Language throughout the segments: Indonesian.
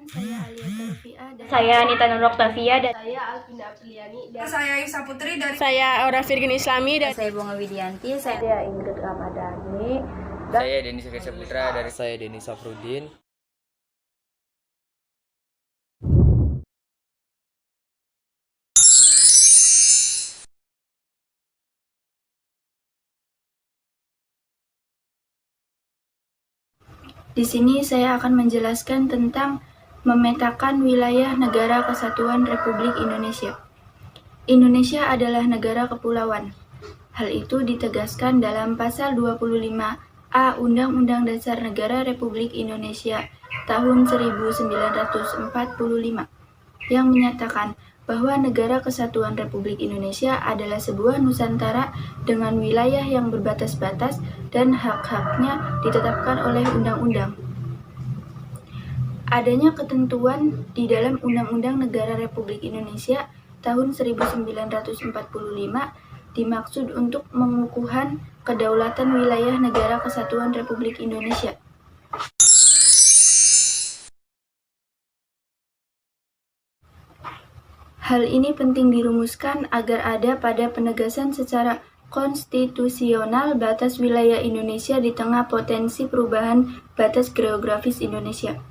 Saya Alia Tarfia dan Saya Anita Nur Oktavia dan saya Alvina Apriliani dan Saya Isa Putri dari Saya Aura Virgin Islami dan saya Bunga Widianti. Saya Ingrid Ramadhani. Saya Denny Firsa Putra dari saya Denny Safrudin. di sini saya akan menjelaskan tentang memetakan wilayah Negara Kesatuan Republik Indonesia. Indonesia adalah negara kepulauan. Hal itu ditegaskan dalam Pasal 25A Undang-Undang Dasar Negara Republik Indonesia tahun 1945 yang menyatakan bahwa Negara Kesatuan Republik Indonesia adalah sebuah nusantara dengan wilayah yang berbatas-batas dan hak-haknya ditetapkan oleh undang-undang. Adanya ketentuan di dalam Undang-Undang Negara Republik Indonesia tahun 1945 dimaksud untuk mengukuhkan kedaulatan wilayah Negara Kesatuan Republik Indonesia. Hal ini penting dirumuskan agar ada pada penegasan secara konstitusional batas wilayah Indonesia di tengah potensi perubahan batas geografis Indonesia.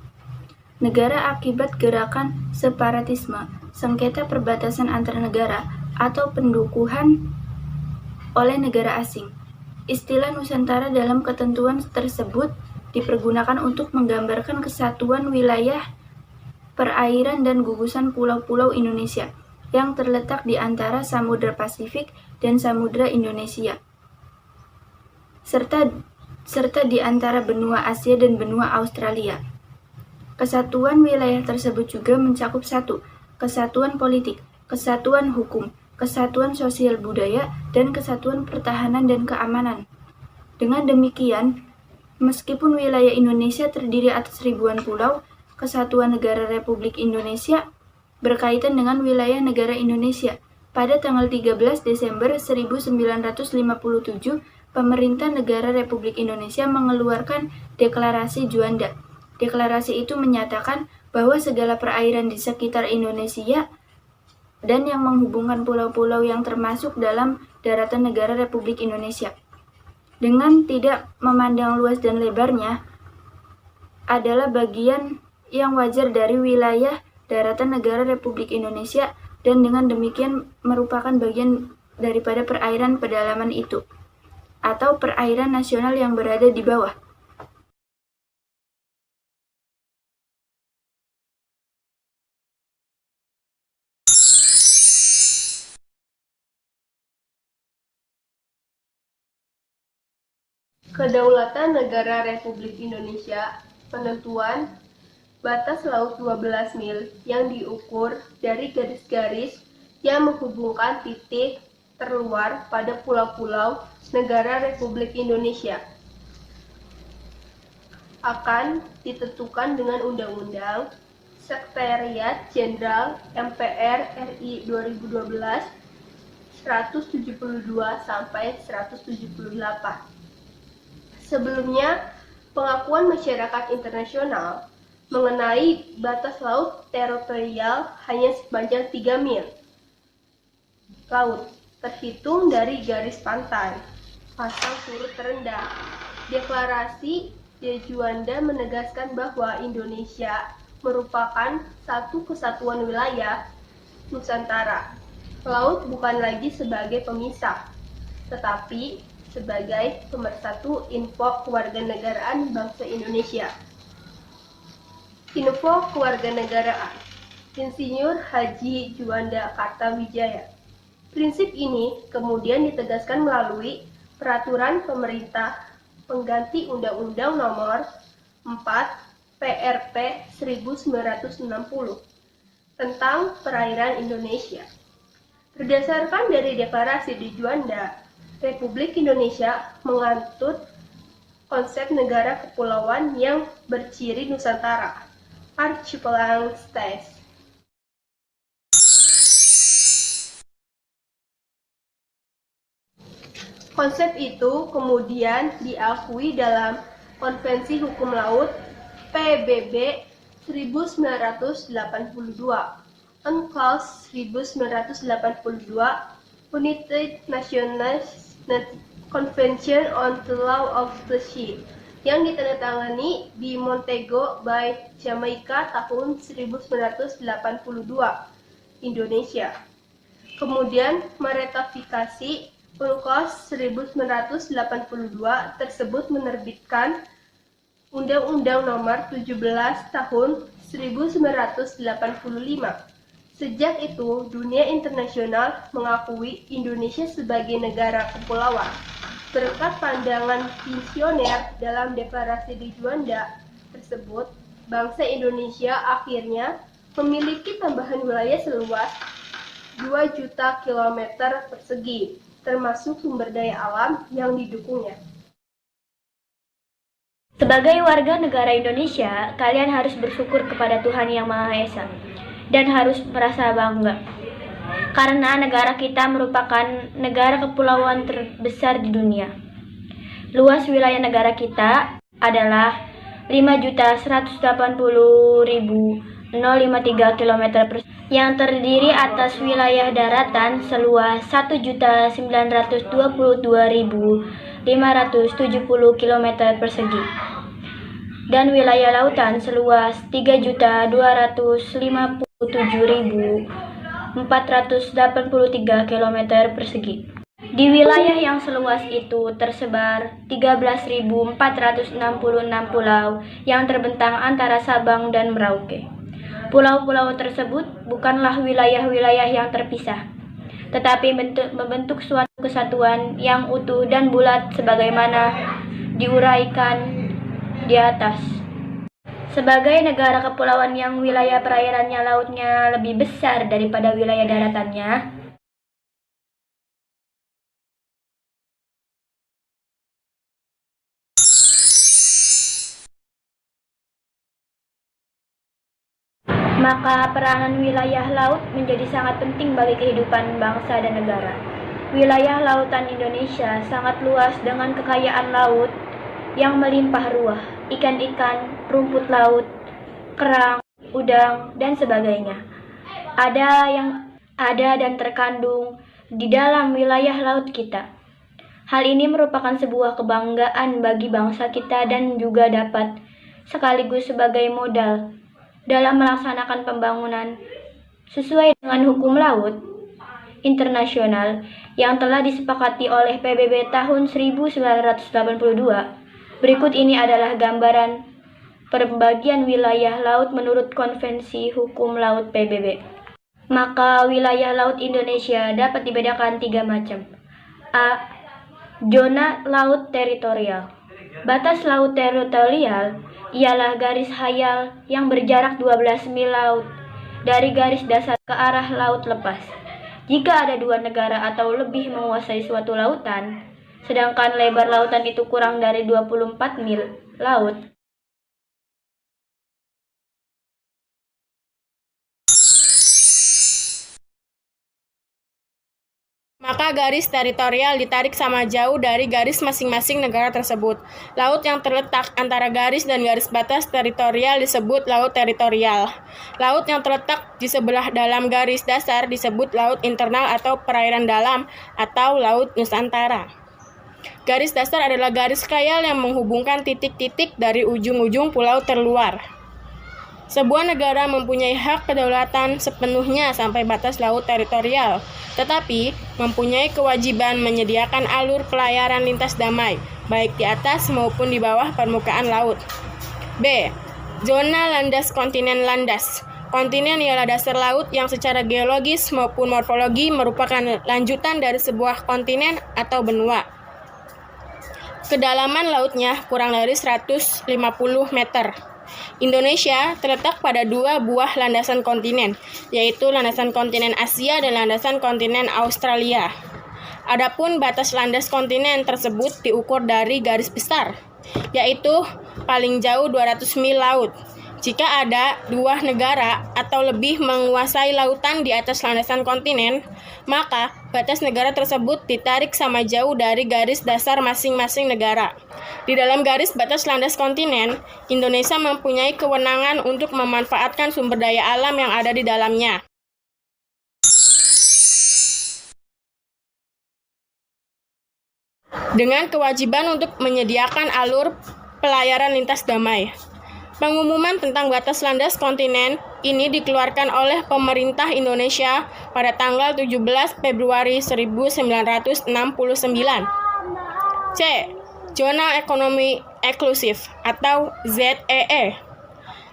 Negara akibat gerakan separatisme, sengketa perbatasan antar negara, atau pendukuhan oleh negara asing. Istilah Nusantara dalam ketentuan tersebut dipergunakan untuk menggambarkan kesatuan wilayah perairan dan gugusan pulau-pulau Indonesia yang terletak di antara Samudra Pasifik dan Samudra Indonesia, serta di antara benua Asia dan benua Australia. Kesatuan wilayah tersebut juga mencakup 1. Kesatuan politik, kesatuan hukum, kesatuan sosial budaya, dan kesatuan pertahanan dan keamanan. Dengan demikian, meskipun wilayah Indonesia terdiri atas ribuan pulau, Kesatuan Negara Republik Indonesia berkaitan dengan wilayah negara Indonesia. Pada tanggal 13 Desember 1957, Pemerintah Negara Republik Indonesia mengeluarkan Deklarasi Juanda. Deklarasi itu menyatakan bahwa segala perairan di sekitar Indonesia dan yang menghubungkan pulau-pulau yang termasuk dalam daratan negara Republik Indonesia, dengan tidak memandang luas dan lebarnya, adalah bagian yang wajar dari wilayah daratan negara Republik Indonesia dan dengan demikian merupakan bagian daripada perairan pedalaman itu, atau perairan nasional yang berada di bawah. Kedaulatan Negara Republik Indonesia, penentuan batas laut 12 mil yang diukur dari garis-garis yang menghubungkan titik terluar pada pulau-pulau negara Republik Indonesia akan ditentukan dengan Undang-Undang Sekretariat Jenderal MPR RI 2012 172 sampai 178. Sebelumnya, pengakuan masyarakat internasional mengenai batas laut teritorial hanya sepanjang 3 mil laut, terhitung dari garis pantai pasang surut terendah. Deklarasi Juanda menegaskan bahwa Indonesia merupakan satu kesatuan wilayah Nusantara. Laut bukan lagi sebagai pemisah, tetapi sebagai pemersatu info kewarganegaraan bangsa Indonesia. Info Kewarganegaraan Insinyur Haji Juanda Kartawijaya. Prinsip ini kemudian ditegaskan melalui Peraturan Pemerintah Pengganti Undang-Undang Nomor 4 PRP 1960 tentang Perairan Indonesia. Berdasarkan dari Deklarasi di Juanda, Republik Indonesia menganut konsep negara kepulauan yang berciri Nusantara, Archipelago States. Konsep itu kemudian diakui dalam Konvensi Hukum Laut PBB 1982, UNCLOS 1982, United Nations Convention on the Law of the Sea, yang ditandatangani di Montego Bay, Jamaika tahun 1982, Indonesia. Kemudian meratifikasi UNCLOS 1982 tersebut menerbitkan Undang-Undang Nomor 17 Tahun 1985. Sejak itu, dunia internasional mengakui Indonesia sebagai negara kepulauan. Berkat pandangan visioner dalam Deklarasi di Juanda tersebut, bangsa Indonesia akhirnya memiliki tambahan wilayah seluas 2 juta kilometer persegi, termasuk sumber daya alam yang didukungnya. Sebagai warga negara Indonesia, kalian harus bersyukur kepada Tuhan Yang Maha Esa dan harus merasa bangga. Karena negara kita merupakan negara kepulauan terbesar di dunia. Luas wilayah negara kita adalah 5.180.053 km persegi yang terdiri atas wilayah daratan seluas 1.922.570 km persegi dan wilayah lautan seluas 3.257.483 km persegi. Di wilayah yang seluas itu tersebar 13.466 pulau yang terbentang antara Sabang dan Merauke. Pulau-pulau tersebut bukanlah wilayah-wilayah yang terpisah, tetapi membentuk suatu kesatuan yang utuh dan bulat sebagaimana diuraikan di atas. Sebagai negara kepulauan yang wilayah perairannya lautnya lebih besar daripada wilayah daratannya, maka peranan wilayah laut menjadi sangat penting bagi kehidupan bangsa dan negara. Wilayah lautan Indonesia sangat luas dengan kekayaan laut yang melimpah ruah, ikan-ikan, rumput laut, kerang, udang, dan sebagainya. Ada dan terkandung di dalam wilayah laut kita. Hal ini merupakan sebuah kebanggaan bagi bangsa kita dan juga dapat sekaligus sebagai modal dalam melaksanakan pembangunan sesuai dengan hukum laut internasional yang telah disepakati oleh PBB tahun 1982. Berikut ini adalah gambaran pembagian wilayah laut menurut Konvensi Hukum Laut PBB. Maka wilayah laut Indonesia dapat dibedakan 3 macam. A. Zona laut teritorial. Batas laut teritorial ialah garis hayal yang berjarak 12 mil laut dari garis dasar ke arah laut lepas. Jika ada 2 negara atau lebih menguasai suatu lautan, sedangkan lebar lautan itu kurang dari 24 mil laut, maka garis teritorial ditarik sama jauh dari garis masing-masing negara tersebut. Laut yang terletak antara garis dan garis batas teritorial disebut laut teritorial. Laut yang terletak di sebelah dalam garis dasar disebut laut internal atau perairan dalam atau laut Nusantara. Garis dasar adalah garis khayal yang menghubungkan titik-titik dari ujung-ujung pulau terluar. Sebuah negara mempunyai hak kedaulatan sepenuhnya sampai batas laut teritorial, tetapi mempunyai kewajiban menyediakan alur pelayaran lintas damai, baik di atas maupun di bawah permukaan laut. B. Zona landas kontinen landas. Kontinen ialah dasar laut yang secara geologis maupun morfologi merupakan lanjutan dari sebuah kontinen atau benua. Kedalaman lautnya kurang dari 150 meter. Indonesia terletak pada 2 buah landasan kontinen, yaitu landasan kontinen Asia dan landasan kontinen Australia. Adapun batas landas kontinen tersebut diukur dari garis besar, yaitu paling jauh 200 mil laut, Jika ada dua negara atau lebih menguasai lautan di atas landasan kontinen, maka batas negara tersebut ditarik sama jauh dari garis dasar masing-masing negara. Di dalam garis batas landas kontinen, Indonesia mempunyai kewenangan untuk memanfaatkan sumber daya alam yang ada di dalamnya. Dengan kewajiban untuk menyediakan alur pelayaran lintas damai. Pengumuman tentang batas landas kontinen ini dikeluarkan oleh pemerintah Indonesia pada tanggal 17 Februari 1969. C. Zona Ekonomi Eksklusif atau ZEE.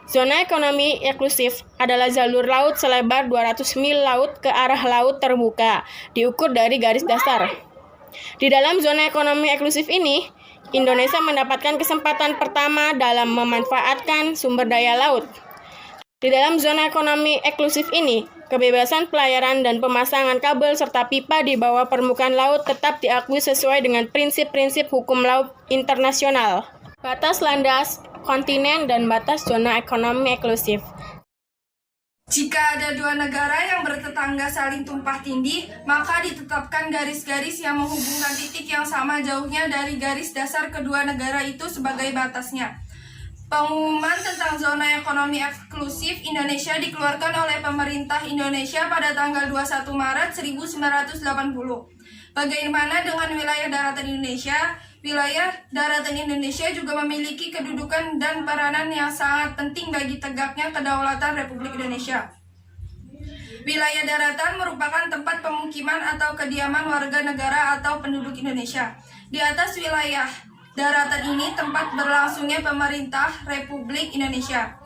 Zona ekonomi eksklusif adalah jalur laut selebar 200 mil laut ke arah laut terbuka, diukur dari garis dasar. Di dalam zona ekonomi eksklusif ini, Indonesia mendapatkan kesempatan pertama dalam memanfaatkan sumber daya laut. Di dalam zona ekonomi eksklusif ini, kebebasan pelayaran dan pemasangan kabel serta pipa di bawah permukaan laut tetap diakui sesuai dengan prinsip-prinsip hukum laut internasional. Batas landas kontinen dan batas zona ekonomi eksklusif. Jika ada dua negara yang bertetangga saling tumpah tindih, maka ditetapkan garis-garis yang menghubungkan titik yang sama jauhnya dari garis dasar kedua negara itu sebagai batasnya. Pengumuman tentang zona ekonomi eksklusif Indonesia dikeluarkan oleh pemerintah Indonesia pada tanggal 21 Maret 1980. Bagaimana dengan wilayah daratan Indonesia? Wilayah daratan Indonesia juga memiliki kedudukan dan peranan yang sangat penting bagi tegaknya kedaulatan Republik Indonesia. Wilayah daratan merupakan tempat pemukiman atau kediaman warga negara atau penduduk Indonesia. Di atas wilayah daratan ini tempat berlangsungnya pemerintah Republik Indonesia.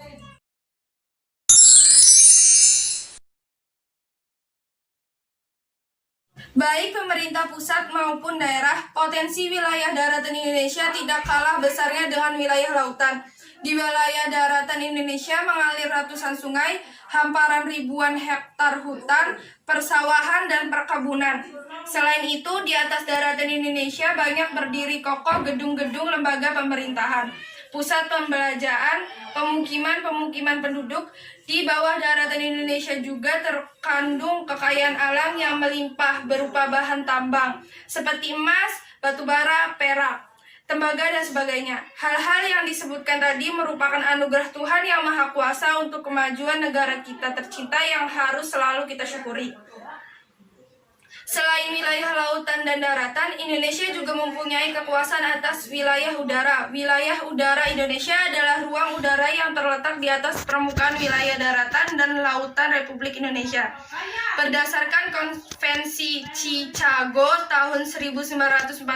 Baik pemerintah pusat maupun daerah, potensi wilayah daratan Indonesia tidak kalah besarnya dengan wilayah lautan. Di wilayah daratan Indonesia mengalir ratusan sungai, hamparan ribuan hektar hutan, persawahan, dan perkebunan. Selain itu, di atas daratan Indonesia banyak berdiri kokoh gedung-gedung lembaga pemerintahan, pusat pembelajaran, pemukiman penduduk. Di bawah daratan Indonesia juga terkandung kekayaan alam yang melimpah berupa bahan tambang, seperti emas, batu bara, perak, tembaga, dan sebagainya. Hal-hal yang disebutkan tadi merupakan anugerah Tuhan yang Maha Kuasa untuk kemajuan negara kita tercinta yang harus selalu kita syukuri. Selain wilayah lautan dan daratan, Indonesia juga mempunyai kekuasaan atas wilayah udara. Wilayah udara Indonesia adalah ruang udara yang terletak di atas permukaan wilayah daratan dan lautan Republik Indonesia. Berdasarkan Konvensi Chicago tahun 1944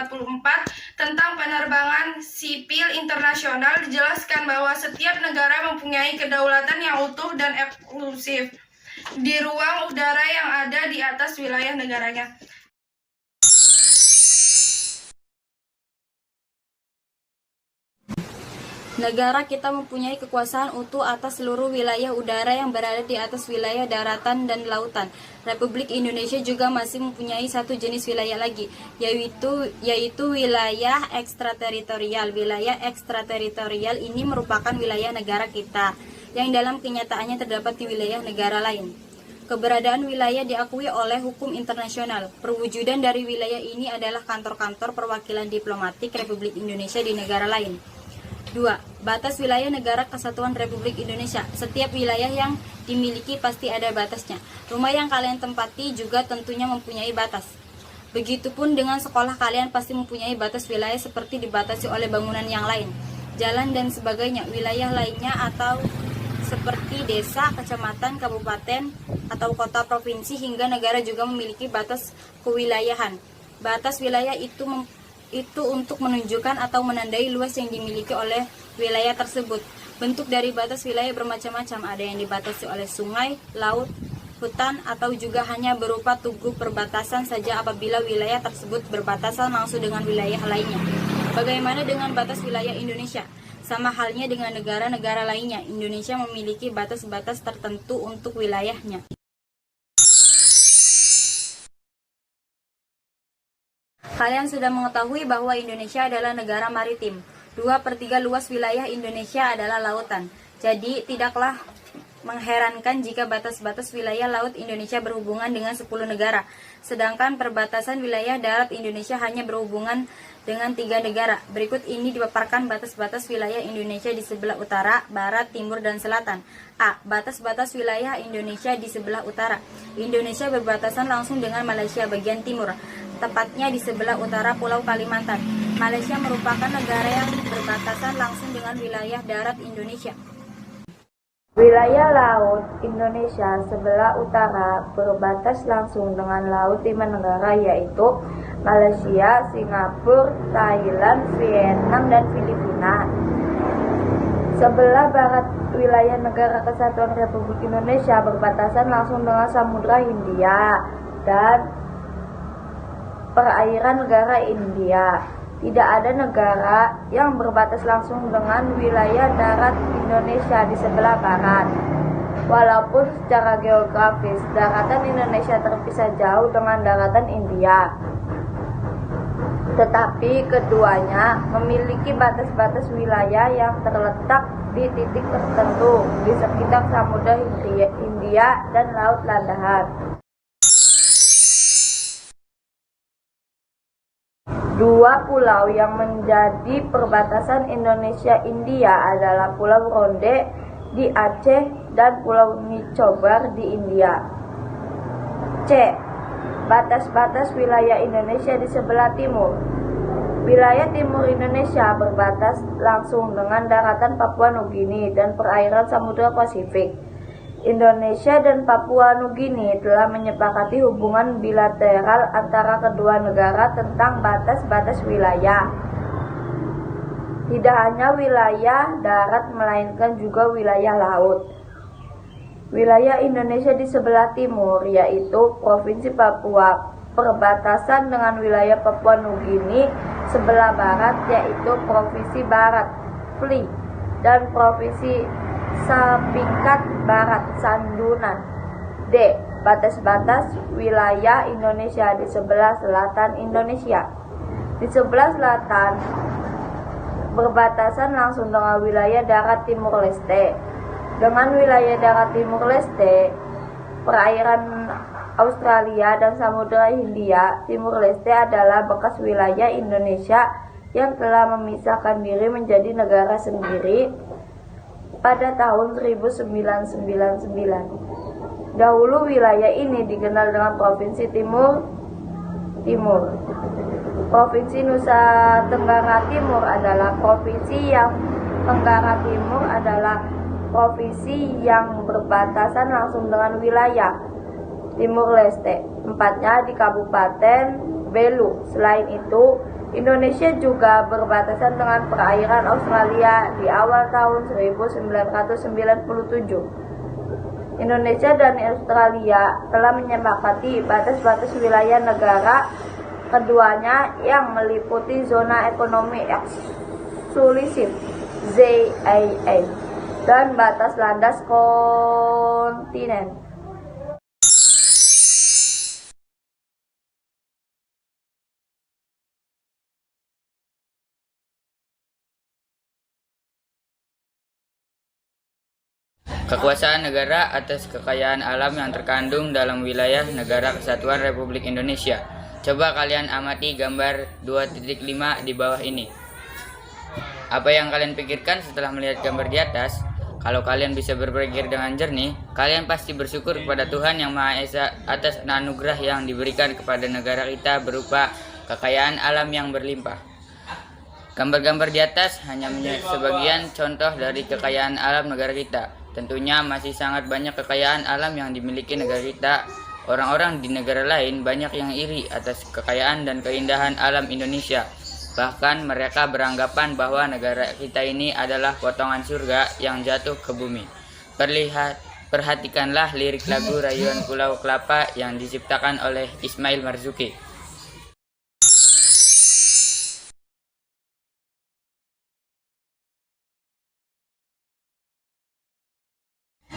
tentang penerbangan sipil internasional, dijelaskan bahwa setiap negara mempunyai kedaulatan yang utuh dan eksklusif di ruang udara yang ada di atas wilayah negaranya. Negara kita mempunyai kekuasaan utuh atas seluruh wilayah udara yang berada di atas wilayah daratan dan lautan. Republik Indonesia juga masih mempunyai satu jenis wilayah lagi, yaitu wilayah ekstrateritorial. Wilayah ekstrateritorial ini merupakan wilayah negara kita, yang dalam kenyataannya terdapat di wilayah negara lain. Keberadaan wilayah diakui oleh hukum internasional. Perwujudan dari wilayah ini adalah kantor-kantor perwakilan diplomatik Republik Indonesia di negara lain. 2. Batas wilayah negara kesatuan Republik Indonesia. Setiap wilayah yang dimiliki pasti ada batasnya. Rumah yang kalian tempati juga tentunya mempunyai batas. Begitupun dengan sekolah, kalian pasti mempunyai batas wilayah seperti dibatasi oleh bangunan yang lain, jalan dan sebagainya. Wilayah lainnya atau seperti desa, kecamatan, kabupaten, atau kota, provinsi, hingga negara juga memiliki batas kewilayahan. Batas wilayah itu untuk menunjukkan atau menandai luas yang dimiliki oleh wilayah tersebut. Bentuk dari batas wilayah bermacam-macam, ada yang dibatasi oleh sungai, laut, hutan, atau juga hanya berupa tugu perbatasan saja apabila wilayah tersebut berbatasan langsung dengan wilayah lainnya. Bagaimana dengan batas wilayah Indonesia? Sama halnya dengan negara-negara lainnya, Indonesia memiliki batas-batas tertentu untuk wilayahnya. Kalian sudah mengetahui bahwa Indonesia adalah negara maritim. 2/3 luas wilayah Indonesia adalah lautan. Jadi tidaklah mengherankan jika batas-batas wilayah laut Indonesia berhubungan dengan 10 negara, sedangkan perbatasan wilayah darat Indonesia hanya berhubungan dengan 3 negara. Berikut ini dipaparkan batas-batas wilayah Indonesia di sebelah utara, barat, timur, dan selatan. A. Batas-batas wilayah Indonesia di sebelah utara. Indonesia berbatasan langsung dengan Malaysia bagian timur, tepatnya di sebelah utara Pulau Kalimantan. Malaysia merupakan negara yang berbatasan langsung dengan wilayah darat Indonesia. Wilayah laut Indonesia sebelah utara berbatas langsung dengan laut 5 negara yaitu Malaysia, Singapura, Thailand, Vietnam, dan Filipina. Sebelah barat wilayah Negara Kesatuan Republik Indonesia berbatasan langsung dengan Samudra Hindia dan perairan negara India. Tidak ada negara yang berbatas langsung dengan wilayah darat Indonesia di sebelah barat. Walaupun secara geografis daratan Indonesia terpisah jauh dengan daratan India, tetapi keduanya memiliki batas-batas wilayah yang terletak di titik tertentu di sekitar Samudra Hindia dan Laut Landahan. Dua pulau yang menjadi perbatasan Indonesia-India adalah Pulau Ronde di Aceh dan Pulau Nicobar di India. C. Batas-batas wilayah Indonesia di sebelah timur. Wilayah timur Indonesia berbatas langsung dengan daratan Papua Nugini dan perairan Samudra Pasifik. Indonesia dan Papua Nugini telah menyepakati hubungan bilateral antara kedua negara tentang batas-batas wilayah. Tidak hanya wilayah darat melainkan juga wilayah laut. Wilayah Indonesia di sebelah timur yaitu Provinsi Papua perbatasan dengan wilayah Papua Nugini, sebelah barat yaitu Provinsi Barat Fli dan Provinsi Sapingkat Barat Sandunan. D. Batas-batas wilayah Indonesia di sebelah selatan Indonesia. Di sebelah selatan berbatasan langsung dengan wilayah darat Timur Leste. Dengan wilayah darat Timur Leste, perairan Australia dan Samudra Hindia, Timur Leste adalah bekas wilayah Indonesia yang telah memisahkan diri menjadi negara sendiri pada tahun 1999. Dahulu wilayah ini dikenal dengan Provinsi Timur. Provinsi Nusa Tenggara Timur adalah provinsi yang berbatasan langsung dengan wilayah Timur Leste, tempatnya di Kabupaten Belu. Selain itu, Indonesia juga berbatasan dengan perairan Australia di awal tahun 1997. Indonesia dan Australia telah menyepakati batas-batas wilayah negara keduanya yang meliputi zona ekonomi eksklusif ZEE dan batas landas kontinen. Kekuasaan negara atas kekayaan alam yang terkandung dalam wilayah Negara Kesatuan Republik Indonesia. Coba kalian amati gambar 2.5 di bawah ini. Apa yang kalian pikirkan setelah melihat gambar di atas? Kalau kalian bisa berpikir dengan jernih, kalian pasti bersyukur kepada Tuhan Yang Maha Esa atas anugerah yang diberikan kepada negara kita berupa kekayaan alam yang berlimpah. Gambar-gambar di atas hanya sebagian contoh dari kekayaan alam negara kita. Tentunya masih sangat banyak kekayaan alam yang dimiliki negara kita. Orang-orang di negara lain banyak yang iri atas kekayaan dan keindahan alam Indonesia. Bahkan mereka beranggapan bahwa negara kita ini adalah potongan surga yang jatuh ke bumi. Perhatikanlah lirik lagu Rayuan Pulau Kelapa yang diciptakan oleh Ismail Marzuki.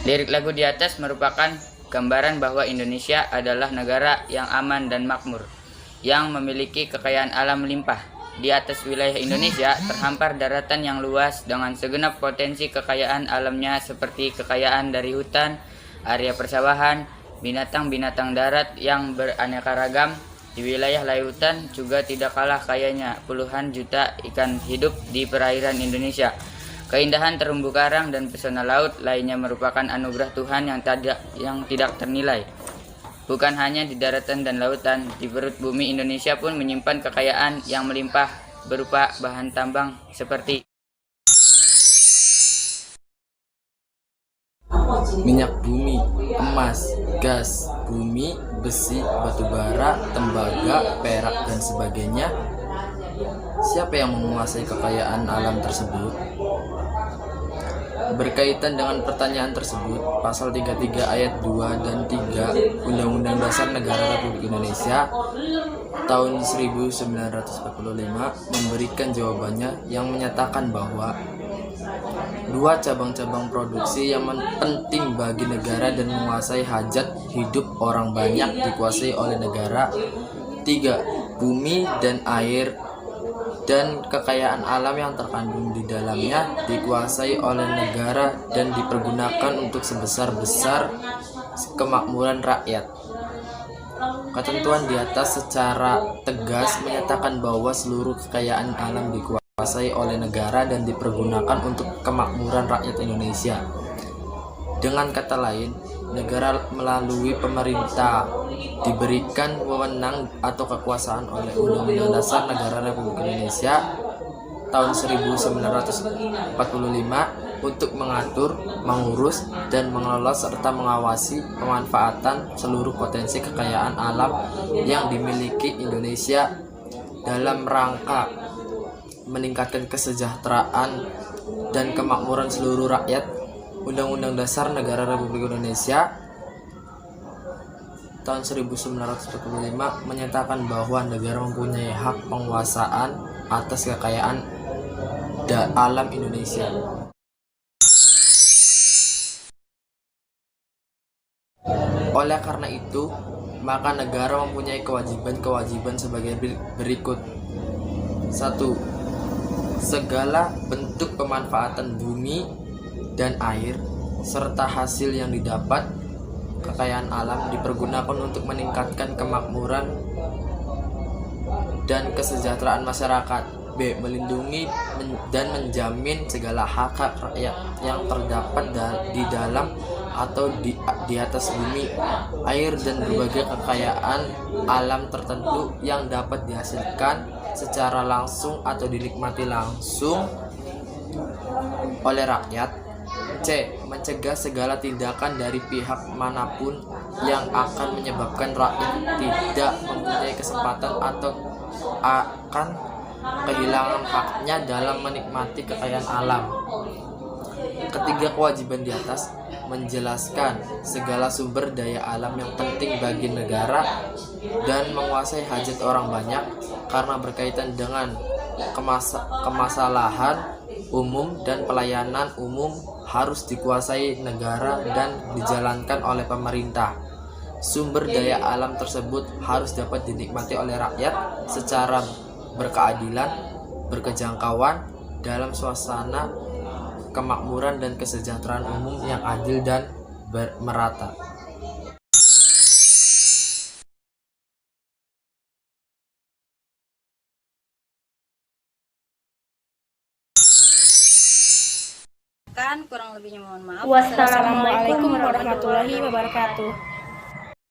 Lirik lagu di atas merupakan gambaran bahwa Indonesia adalah negara yang aman dan makmur, yang memiliki kekayaan alam melimpah. di atas wilayah Indonesia terhampar daratan yang luas dengan segenap potensi kekayaan alamnya seperti kekayaan dari hutan, area persawahan, binatang-binatang darat yang beraneka ragam. Di wilayah lautan juga tidak kalah kayanya puluhan juta ikan hidup di perairan Indonesia. Keindahan terumbu karang dan pesona laut lainnya merupakan anugerah Tuhan yang tidak ternilai. Bukan hanya di daratan dan lautan, di perut bumi Indonesia pun menyimpan kekayaan yang melimpah berupa bahan tambang seperti minyak bumi, emas, gas, bumi, besi, batu bara, tembaga, perak, dan sebagainya. Siapa yang menguasai kekayaan alam tersebut? Berkaitan dengan pertanyaan tersebut, Pasal 33 Ayat 2 dan 3 Undang-Undang Dasar Negara Republik Indonesia tahun 1945 memberikan jawabannya yang menyatakan bahwa dua cabang-cabang produksi yang penting bagi negara dan menguasai hajat hidup orang banyak dikuasai oleh negara. 3. Bumi dan air dan kekayaan alam yang terkandung di dalamnya dikuasai oleh negara dan dipergunakan untuk sebesar-besar kemakmuran rakyat. Ketentuan di atas secara tegas menyatakan bahwa seluruh kekayaan alam dikuasai oleh negara dan dipergunakan untuk kemakmuran rakyat Indonesia. Dengan kata lain, negara melalui pemerintah diberikan wewenang atau kekuasaan oleh Undang-Undang Dasar Negara Republik Indonesia tahun 1945 untuk mengatur, mengurus, dan mengelola serta mengawasi pemanfaatan seluruh potensi kekayaan alam yang dimiliki Indonesia dalam rangka meningkatkan kesejahteraan dan kemakmuran seluruh rakyat. Undang-Undang Dasar Negara Republik Indonesia tahun 1945 menyatakan bahwa negara mempunyai hak penguasaan atas kekayaan alam Indonesia. Oleh karena itu, maka negara mempunyai kewajiban-kewajiban sebagai berikut. 1. Segala bentuk pemanfaatan bumi dan air serta hasil yang didapat kekayaan alam dipergunakan untuk meningkatkan kemakmuran dan kesejahteraan masyarakat. B. Melindungi dan menjamin segala hak rakyat yang terdapat di dalam atau di atas bumi, air, dan berbagai kekayaan alam tertentu yang dapat dihasilkan secara langsung atau dinikmati langsung oleh rakyat. C. Mencegah segala tindakan dari pihak manapun yang akan menyebabkan rakyat tidak mempunyai kesempatan atau akan kehilangan haknya dalam menikmati kekayaan alam. Ketiga kewajiban di atas menjelaskan segala sumber daya alam yang penting bagi negara dan menguasai hajat orang banyak karena berkaitan dengan kemasalahan umum dan pelayanan umum harus dikuasai negara dan dijalankan oleh pemerintah. Sumber daya alam tersebut harus dapat dinikmati oleh rakyat secara berkeadilan, berkejangkauan dalam suasana kemakmuran dan kesejahteraan umum yang adil dan merata. Kurang lebihnya mohon maaf. Wassalamualaikum Assalamualaikum warahmatullahi wabarakatuh.